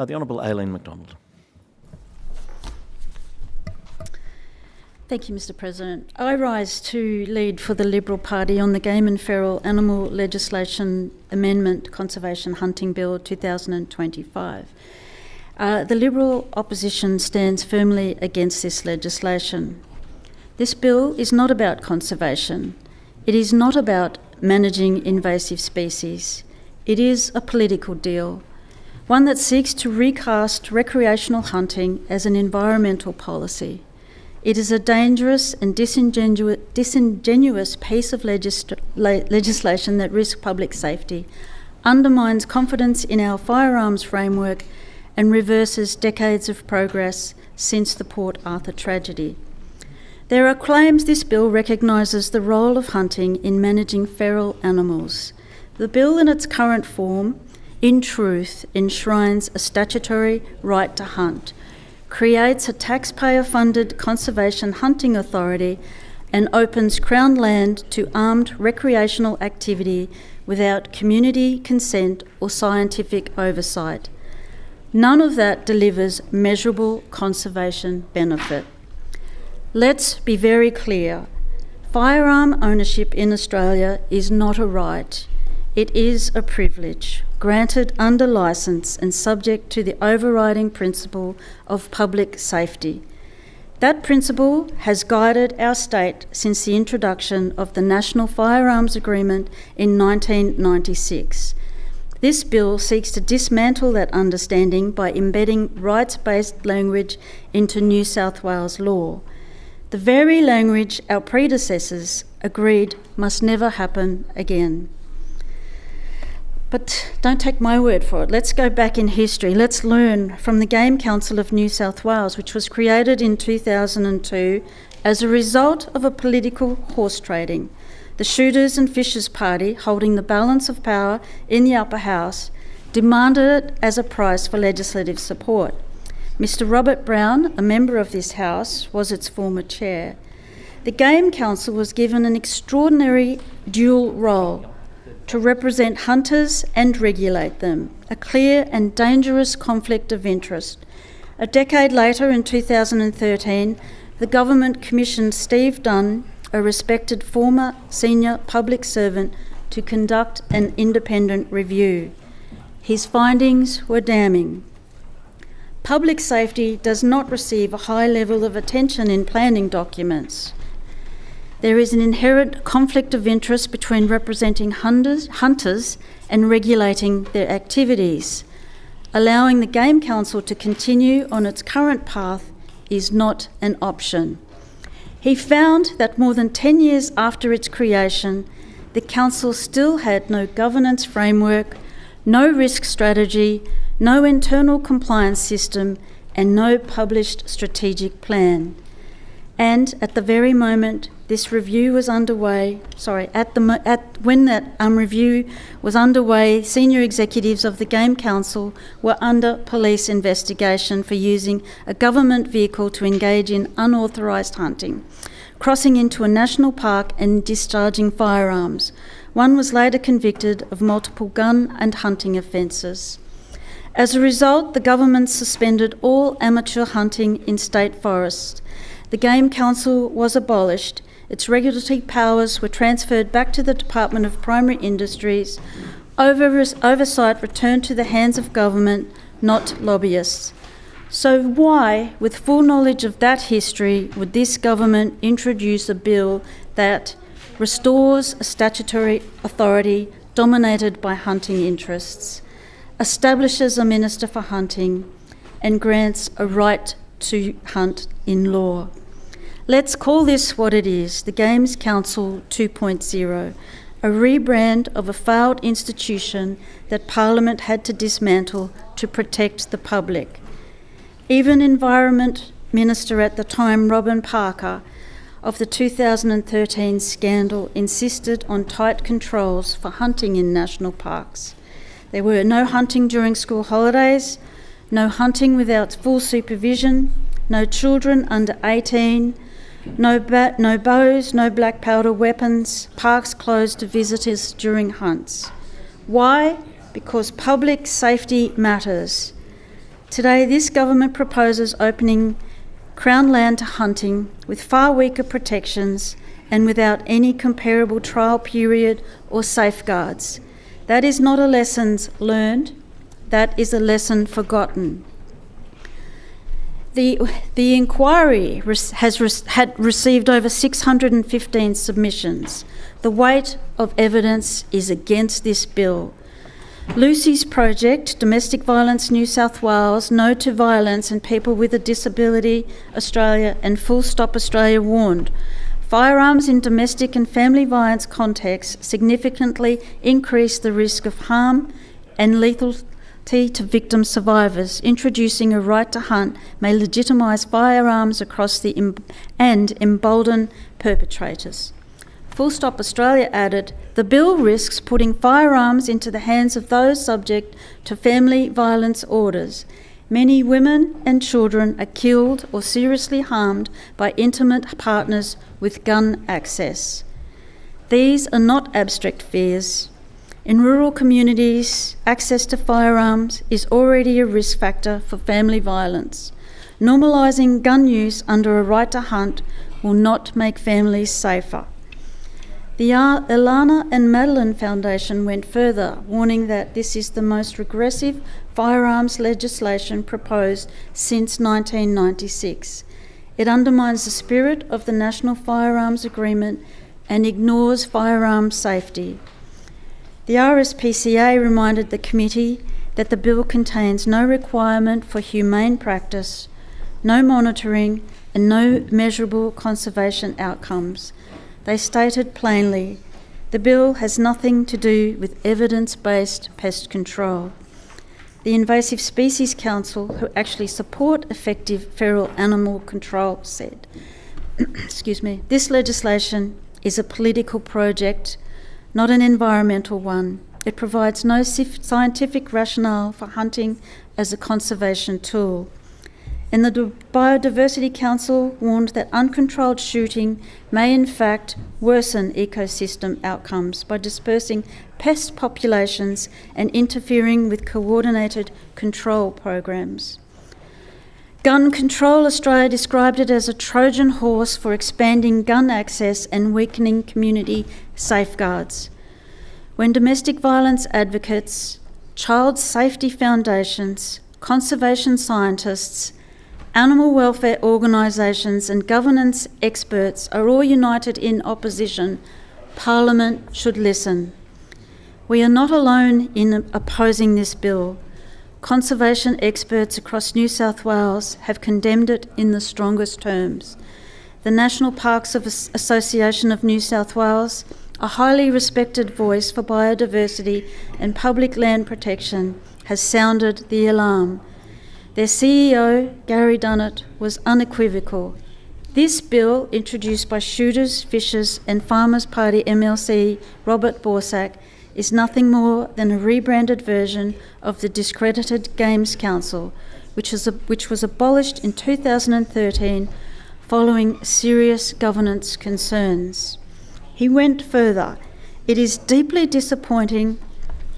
The Honourable Aileen MacDonald. Thank you, Mr President. I rise to lead for the Liberal Party on the Game and Feral Animal Legislation Amendment Conservation Hunting Bill 2025. The Liberal opposition stands firmly against this legislation. This bill is not about conservation. It is not about managing invasive species. It is a political deal, one that seeks to recast recreational hunting as an environmental policy. It is a dangerous and disingenuous piece of legislation that risks public safety, undermines confidence in our firearms framework, and reverses decades of progress since the Port Arthur tragedy. There are claims this bill recognises the role of hunting in managing feral animals. The bill in its current form, in truth, enshrines a statutory right to hunt, creates a taxpayer-funded conservation hunting authority, and opens Crown land to armed recreational activity without community consent or scientific oversight. None of that delivers measurable conservation benefit. Let's be very clear. Firearm ownership in Australia is not a right. It is a privilege, granted under licence and subject to the overriding principle of public safety. That principle has guided our state since the introduction of the National Firearms Agreement in 1996. This bill seeks to dismantle that understanding by embedding rights-based language into New South Wales law. The very language our predecessors agreed must never happen again. But don't take my word for it. Let's go back in history. Let's learn from the Game Council of New South Wales, which was created in 2002 as a result of a political horse trading. The Shooters and Fishers Party, holding the balance of power in the upper house, demanded it as a price for legislative support. Mr Robert Brown, a member of this House, was its former chair. The Game Council was given an extraordinary dual role to represent hunters and regulate them, a clear and dangerous conflict of interest. A decade later, in 2013, the government commissioned Steve Dunn, a respected former senior public servant, to conduct an independent review. His findings were damning. Public safety does not receive a high level of attention in planning documents. There is an inherent conflict of interest between representing hunters and regulating their activities. Allowing the Game Council to continue on its current path is not an option. He found that more than 10 years after its creation, the Council still had no governance framework, no risk strategy, no internal compliance system, and no published strategic plan. And at the very moment this review was underway, when that review was underway, senior executives of the Game Council were under police investigation for using a government vehicle to engage in unauthorised hunting, crossing into a national park and discharging firearms. One was later convicted of multiple gun and hunting offences. As a result, the government suspended all amateur hunting in state forests. The Game Council was abolished. Its regulatory powers were transferred back to the Department of Primary Industries. Oversight returned to the hands of government, not lobbyists. So why, with full knowledge of that history, would this government introduce a bill that restores a statutory authority dominated by hunting interests, establishes a Minister for Hunting, and grants a right to hunt in law? Let's call this what it is, the Games Council 2.0, a rebrand of a failed institution that Parliament had to dismantle to protect the public. Even Environment Minister at the time, Robin Parker, of the 2013 scandal, insisted on tight controls for hunting in national parks. There were no hunting during school holidays, no hunting without full supervision, no children under 18, no bows, no black powder weapons, parks closed to visitors during hunts. Why? Because public safety matters. Today, this government proposes opening Crown land to hunting with far weaker protections and without any comparable trial period or safeguards. That is not a lesson learned, that is a lesson forgotten. The inquiry had received over 615 submissions. The weight of evidence is against this bill. Lucy's project, Domestic Violence New South Wales, No to Violence and People with a Disability Australia and Full Stop Australia warned, firearms in domestic and family violence contexts significantly increase the risk of harm and lethality to victim survivors. Introducing a right to hunt may legitimise firearms across and embolden perpetrators. Full Stop Australia added, the bill risks putting firearms into the hands of those subject to family violence orders. Many women and children are killed or seriously harmed by intimate partners with gun access. These are not abstract fears. In rural communities, access to firearms is already a risk factor for family violence. Normalising gun use under a right to hunt will not make families safer. The Ilana and Madeline Foundation went further, warning that this is the most regressive firearms legislation proposed since 1996. It undermines the spirit of the National Firearms Agreement and ignores firearms safety. The RSPCA reminded the committee that the bill contains no requirement for humane practice, no monitoring, and no measurable conservation outcomes. They stated plainly, the bill has nothing to do with evidence-based pest control. The Invasive Species Council, who actually support effective feral animal control, said, this legislation is a political project, not an environmental one. It provides no scientific rationale for hunting as a conservation tool. And the Biodiversity Council warned that uncontrolled shooting may in fact worsen ecosystem outcomes by dispersing pest populations and interfering with coordinated control programs. Gun Control Australia described it as a Trojan horse for expanding gun access and weakening community safeguards. When domestic violence advocates, child safety foundations, conservation scientists, animal welfare organisations and governance experts are all united in opposition, Parliament should listen. We are not alone in opposing this bill. Conservation experts across New South Wales have condemned it in the strongest terms. The National Parks Association of New South Wales, a highly respected voice for biodiversity and public land protection, has sounded the alarm. Their CEO, Gary Dunnett, was unequivocal. This bill, introduced by Shooters, Fishers and Farmers Party MLC Robert Borsak, is nothing more than a rebranded version of the discredited Games Council, which was abolished in 2013 following serious governance concerns. He went further. It is deeply disappointing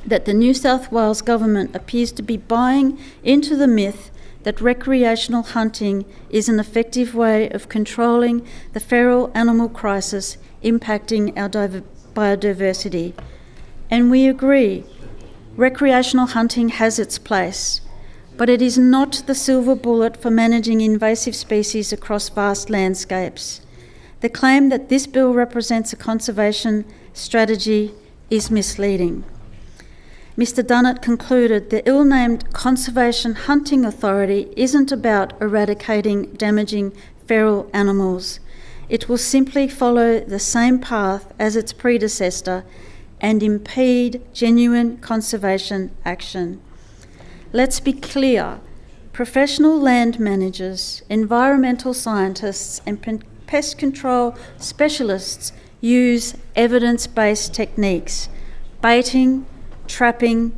that the New South Wales government appears to be buying into the myth that recreational hunting is an effective way of controlling the feral animal crisis impacting our biodiversity. And we agree, recreational hunting has its place, but it is not the silver bullet for managing invasive species across vast landscapes. The claim that this bill represents a conservation strategy is misleading. Mr. Dunnett concluded the ill-named Conservation Hunting Authority isn't about eradicating damaging feral animals. It will simply follow the same path as its predecessor and impede genuine conservation action. Let's be clear, professional land managers, environmental scientists and pest control specialists use evidence-based techniques, baiting, trapping,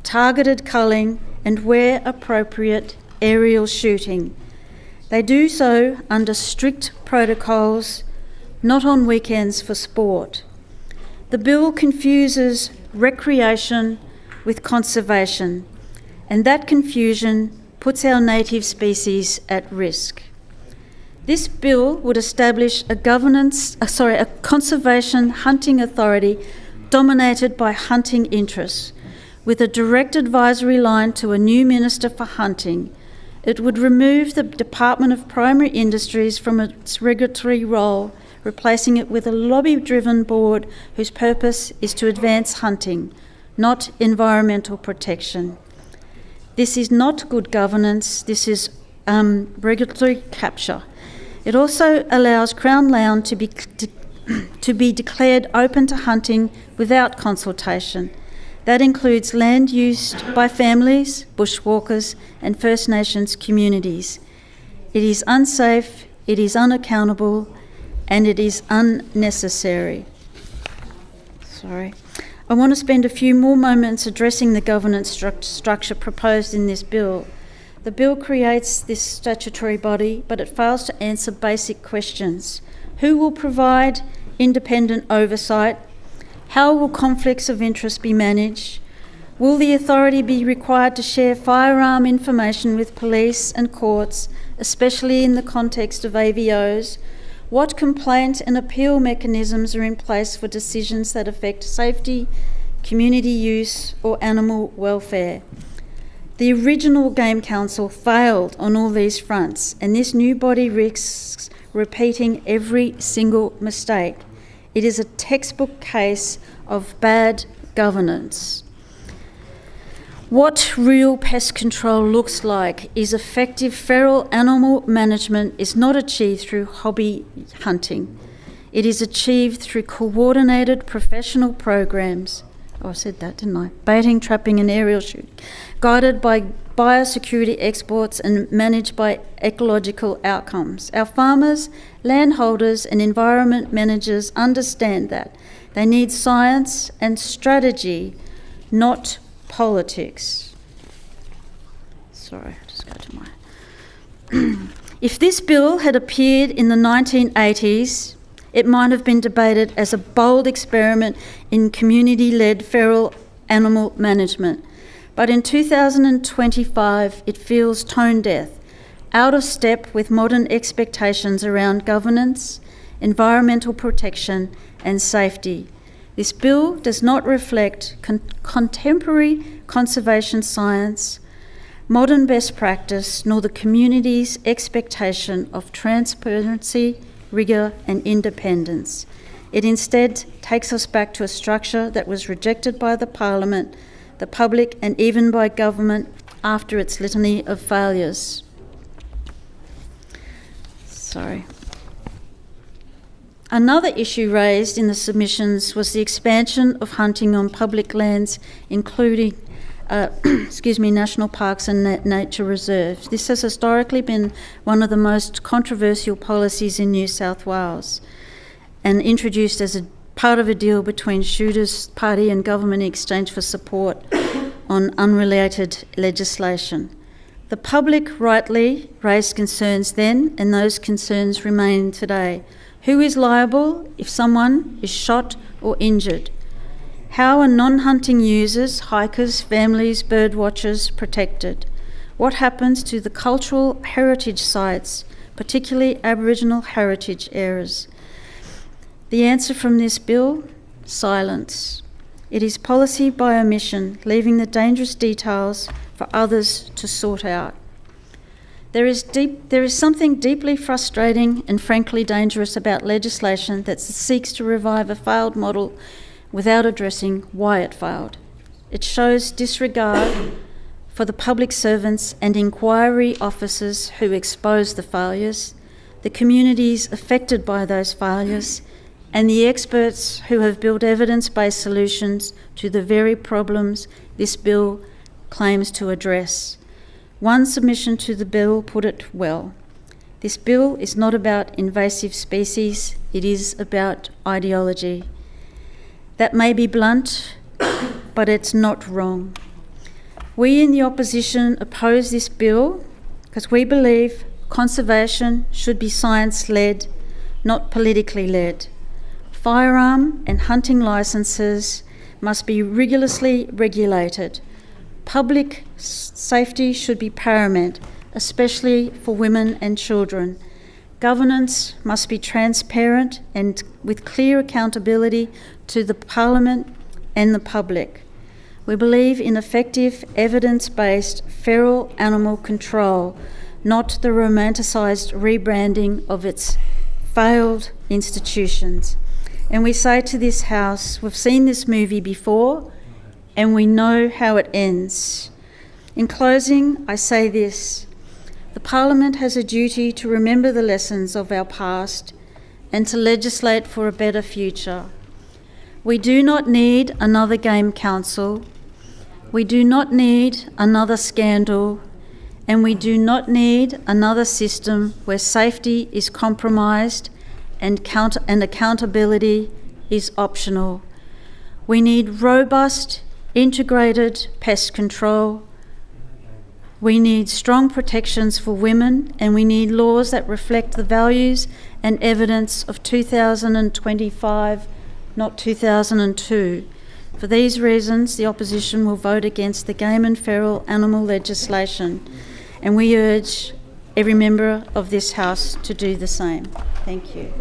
targeted culling and, where appropriate, aerial shooting. They do so under strict protocols, not on weekends for sport. The bill confuses recreation with conservation, and that confusion puts our native species at risk. This bill would establish a conservation hunting authority dominated by hunting interests, with a direct advisory line to a new Minister for Hunting. It would remove the Department of Primary Industries from its regulatory role, replacing it with a lobby-driven board whose purpose is to advance hunting, not environmental protection. This is not good governance, this is regulatory capture. It also allows Crown land to be declared open to hunting without consultation. That includes land used by families, bushwalkers and First Nations communities. It is unsafe, it is unaccountable, and it is unnecessary. I want to spend a few more moments addressing the governance structure proposed in this bill. The bill creates this statutory body, but it fails to answer basic questions. Who will provide independent oversight? How will conflicts of interest be managed? Will the authority be required to share firearm information with police and courts, especially in the context of AVOs? What complaint and appeal mechanisms are in place for decisions that affect safety, community use, or animal welfare? The original Game Council failed on all these fronts, and this new body risks repeating every single mistake. It is a textbook case of bad governance. What real pest control looks like is effective feral animal management is not achieved through hobby hunting. It is achieved through coordinated professional programs. I said that, didn't I? Baiting, trapping and aerial shooting, guided by biosecurity experts and managed by ecological outcomes. Our farmers, landholders and environment managers understand that. They need science and strategy, not politics. If this bill had appeared in the 1980s, it might have been debated as a bold experiment in community-led feral animal management. But in 2025, it feels tone deaf, out of step with modern expectations around governance, environmental protection and safety. This bill does not reflect contemporary conservation science, modern best practice, nor the community's expectation of transparency, rigour and independence. It instead takes us back to a structure that was rejected by the Parliament, the public and even by government after its litany of failures. Another issue raised in the submissions was the expansion of hunting on public lands, including national parks and nature reserves. This has historically been one of the most controversial policies in New South Wales and introduced as a part of a deal between Shooters Party and government in exchange for support on unrelated legislation. The public rightly raised concerns then, and those concerns remain today. Who is liable if someone is shot or injured? How are non-hunting users, hikers, families, bird watchers protected? What happens to the cultural heritage sites, particularly Aboriginal heritage areas? The answer from this bill? Silence. It is policy by omission, leaving the dangerous details for others to sort out. There is something deeply frustrating and frankly dangerous about legislation that seeks to revive a failed model without addressing why it failed. It shows disregard for the public servants and inquiry officers who exposed the failures, the communities affected by those failures, and the experts who have built evidence-based solutions to the very problems this bill claims to address. One submission to the bill put it well. This bill is not about invasive species, it is about ideology. That may be blunt, but it's not wrong. We in the opposition oppose this bill because we believe conservation should be science-led, not politically led. Firearm and hunting licences must be rigorously regulated. Public safety should be paramount, especially for women and children. Governance must be transparent and with clear accountability to the Parliament and the public. We believe in effective, evidence-based feral animal control, not the romanticised rebranding of its failed institutions. And we say to this House, we've seen this movie before and we know how it ends. In closing, I say this: the Parliament has a duty to remember the lessons of our past and to legislate for a better future. We do not need another game council. We do not need another scandal, and we do not need another system where safety is compromised and accountability is optional. We need robust, integrated pest control. We need strong protections for women, and we need laws that reflect the values and evidence of 2025, not 2002. For these reasons, the opposition will vote against the game and feral animal legislation, and we urge every member of this House to do the same. Thank you.